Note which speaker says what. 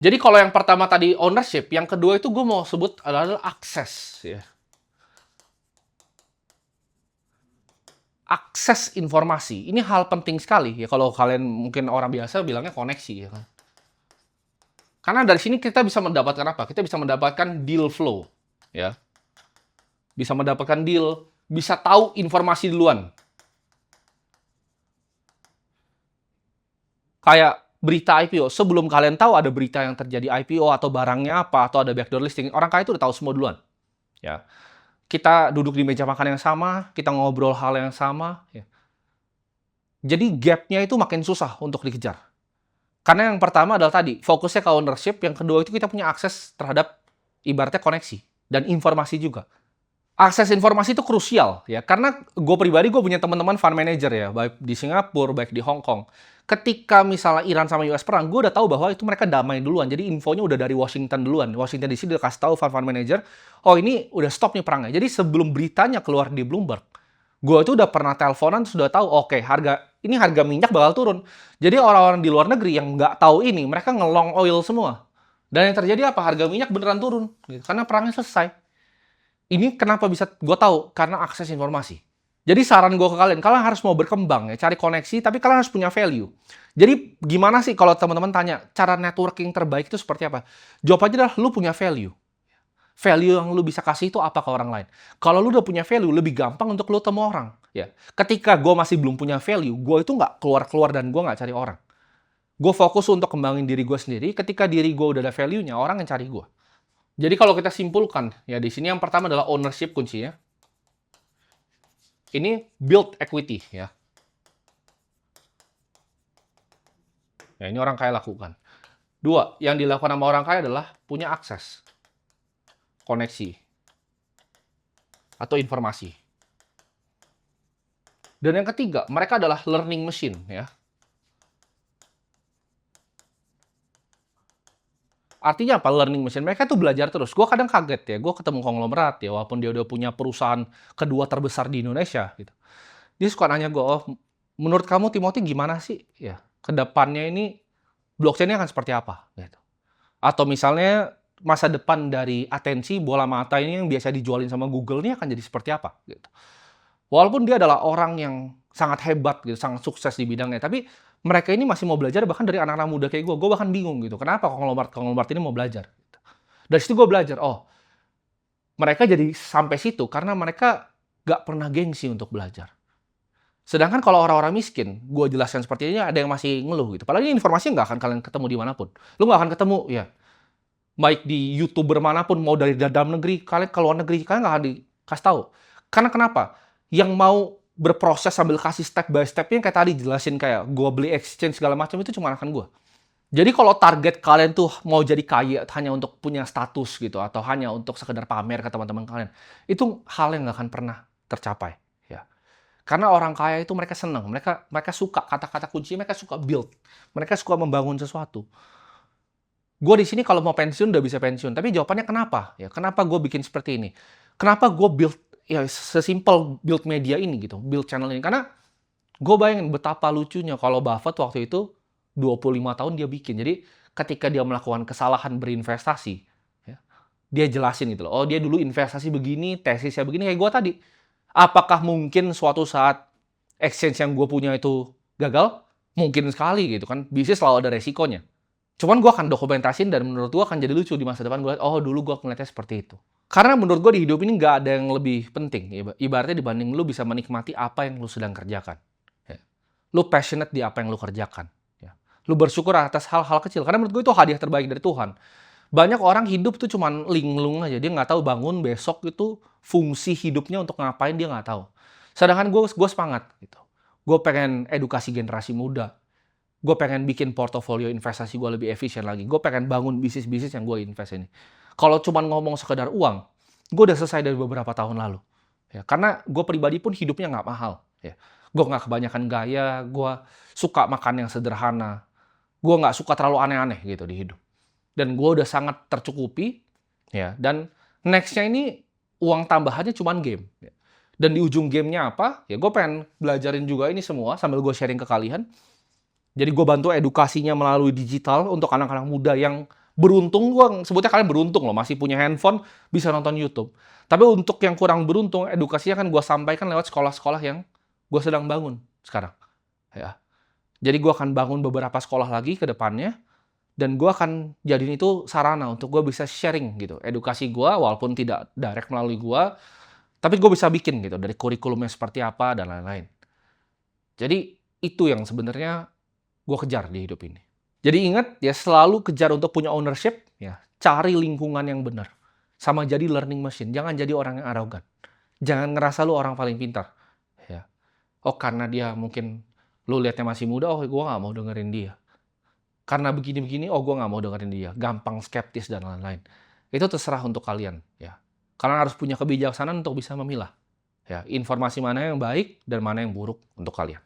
Speaker 1: Jadi kalau yang pertama tadi ownership, yang kedua itu gue mau sebut adalah akses ya. Akses informasi. Ini hal penting sekali ya, kalau kalian mungkin orang biasa bilangnya koneksi ya kan. Karena dari sini kita bisa mendapatkan apa? Kita bisa mendapatkan deal flow ya. Bisa mendapatkan deal, bisa tahu informasi duluan. Kayak berita IPO, sebelum kalian tahu ada berita yang terjadi IPO atau barangnya apa atau ada backdoor listing, orang kaya itu udah tahu semua duluan. Ya. Kita duduk di meja makan yang sama, kita ngobrol hal yang sama, ya. Jadi gap-nya itu makin susah untuk dikejar. Karena yang pertama adalah tadi, fokusnya ke ownership, yang kedua itu kita punya akses terhadap ibaratnya koneksi dan informasi juga. Akses informasi itu krusial ya, karena gue pribadi gue punya teman-teman fund manager ya, baik di Singapura, baik di Hong Kong. Ketika misalnya Iran sama US perang, gue udah tahu bahwa itu mereka damai duluan. Jadi infonya udah dari Washington duluan. Washington DC udah kasih tahu fund manager, oh ini udah stop nih perangnya. Jadi sebelum beritanya keluar di Bloomberg, gue itu udah pernah teleponan sudah tahu, oke, harga minyak bakal turun. Jadi orang-orang di luar negeri yang nggak tahu ini, mereka ngelong oil semua. Dan yang terjadi apa? Harga minyak beneran turun, gitu. Karena perangnya selesai. Ini kenapa bisa gue tahu? Karena akses informasi. Jadi saran gue ke kalian harus mau berkembang ya, cari koneksi, tapi kalian harus punya value. Jadi gimana sih kalau teman-teman tanya, cara networking terbaik itu seperti apa? Jawabannya adalah lu punya value. Value yang lu bisa kasih itu apa ke orang lain. Kalau lu udah punya value, lebih gampang untuk lu temu orang. Ya, ketika gue masih belum punya value, gue itu nggak keluar-keluar dan gue nggak cari orang. Gue fokus untuk kembangin diri gue sendiri. Ketika diri gue udah ada value-nya, orang yang cari gue. Jadi kalau kita simpulkan, ya di sini yang pertama adalah ownership kuncinya. Ini build equity ya. Ya ini orang kaya lakukan. Dua, yang dilakukan sama orang kaya adalah punya akses, koneksi, atau informasi. Dan yang ketiga, mereka adalah learning machine ya. Artinya apa learning machine? Mereka tuh belajar terus. Gue kadang kaget ya, gue ketemu konglomerat ya, walaupun dia udah punya perusahaan kedua terbesar di Indonesia gitu. Dia suka nanya gue, oh menurut kamu Timothy gimana sih ya kedepannya ini blockchain-nya akan seperti apa gitu. Atau misalnya masa depan dari atensi bola mata ini yang biasa dijualin sama Google ini akan jadi seperti apa gitu. Walaupun dia adalah orang yang sangat hebat gitu, sangat sukses di bidangnya, tapi mereka ini masih mau belajar bahkan dari anak-anak muda kayak gue. Gue bahkan bingung gitu, kenapa konglomerat ini mau belajar? Gitu. Dari situ gue belajar, oh mereka jadi sampai situ karena mereka gak pernah gengsi untuk belajar. Sedangkan kalau orang-orang miskin, gue jelaskan seperti ini, ada yang masih ngeluh gitu. Padahal ini informasi nggak akan kalian ketemu dimanapun. Lu nggak akan ketemu, ya. Baik di YouTuber manapun, mau dari dalam negeri, kalian ke luar negeri, kalian nggak akan dikasih tahu. Karena kenapa? Yang mau berproses sambil kasih step by step-nya kayak tadi jelasin kayak gue beli exchange segala macam itu cuma akan gue. Jadi kalau target kalian tuh mau jadi kaya hanya untuk punya status gitu atau hanya untuk sekedar pamer ke teman-teman kalian, itu hal yang nggak akan pernah tercapai. Ya. Karena orang kaya itu mereka senang, mereka suka kata-kata kunci, mereka suka build, mereka suka membangun sesuatu. Gue di sini kalau mau pensiun udah bisa pensiun, tapi jawabannya kenapa? Ya, kenapa gue bikin seperti ini? Kenapa gue build ya sesimpel build media ini gitu, build channel ini? Karena gue bayangin betapa lucunya kalau Buffett waktu itu 25 tahun dia bikin. Jadi ketika dia melakukan kesalahan berinvestasi, ya, dia jelasin gitu loh. Oh dia dulu investasi begini, tesisnya begini kayak gue tadi. Apakah mungkin suatu saat exchange yang gue punya itu gagal? Mungkin sekali gitu kan. Bisnis selalu ada resikonya. Cuman gue akan dokumentasin dan menurut gue akan jadi lucu di masa depan. Gue lihat, oh dulu gue ngeliatnya seperti itu. Karena menurut gue di hidup ini nggak ada yang lebih penting. Ibaratnya dibanding lu bisa menikmati apa yang lu sedang kerjakan. Ya. Lu passionate di apa yang lu kerjakan. Ya. Lu bersyukur atas hal-hal kecil. Karena menurut gue itu hadiah terbaik dari Tuhan. Banyak orang hidup tuh cuman linglung aja. Dia nggak tahu bangun besok itu fungsi hidupnya untuk ngapain dia nggak tahu. Sedangkan gue semangat gitu. Gue pengen edukasi generasi muda. Gue pengen bikin portofolio investasi gue lebih efisien lagi. Gue pengen bangun bisnis-bisnis yang gue invest ini. Kalau cuma ngomong sekedar uang, gue udah selesai dari beberapa tahun lalu. Ya, karena gue pribadi pun hidupnya nggak mahal. Ya. Gue nggak kebanyakan gaya, gue suka makan yang sederhana. Gue nggak suka terlalu aneh-aneh gitu di hidup. Dan gue udah sangat tercukupi. Ya. Dan next-nya ini uang tambahannya cuma game. Ya. Dan di ujung gamenya apa? Ya gue pengen belajarin juga ini semua sambil gue sharing ke kalian. Jadi gue bantu edukasinya melalui digital untuk anak-anak muda yang beruntung, gue sebutnya kalian beruntung loh, masih punya handphone, bisa nonton YouTube. Tapi untuk yang kurang beruntung, edukasinya kan gue sampaikan lewat sekolah-sekolah yang gue sedang bangun sekarang, ya. Jadi gue akan bangun beberapa sekolah lagi ke depannya, dan gue akan jadiin itu sarana untuk gue bisa sharing gitu, edukasi gue walaupun tidak direct melalui gue, tapi gue bisa bikin gitu, dari kurikulumnya seperti apa dan lain-lain. Jadi itu yang sebenarnya gue kejar di hidup ini. Jadi ingat ya, selalu kejar untuk punya ownership, ya. Cari lingkungan yang benar. Sama jadi learning machine, jangan jadi orang yang arogan. Jangan ngerasa lu orang paling pintar, ya. Oh, karena dia mungkin lu lihatnya masih muda, oh gue nggak mau dengerin dia. Karena begini-begini, oh gue nggak mau dengerin dia. Gampang skeptis dan lain-lain. Itu terserah untuk kalian, ya. Kalian harus punya kebijaksanaan untuk bisa memilah, ya, informasi mana yang baik dan mana yang buruk untuk kalian.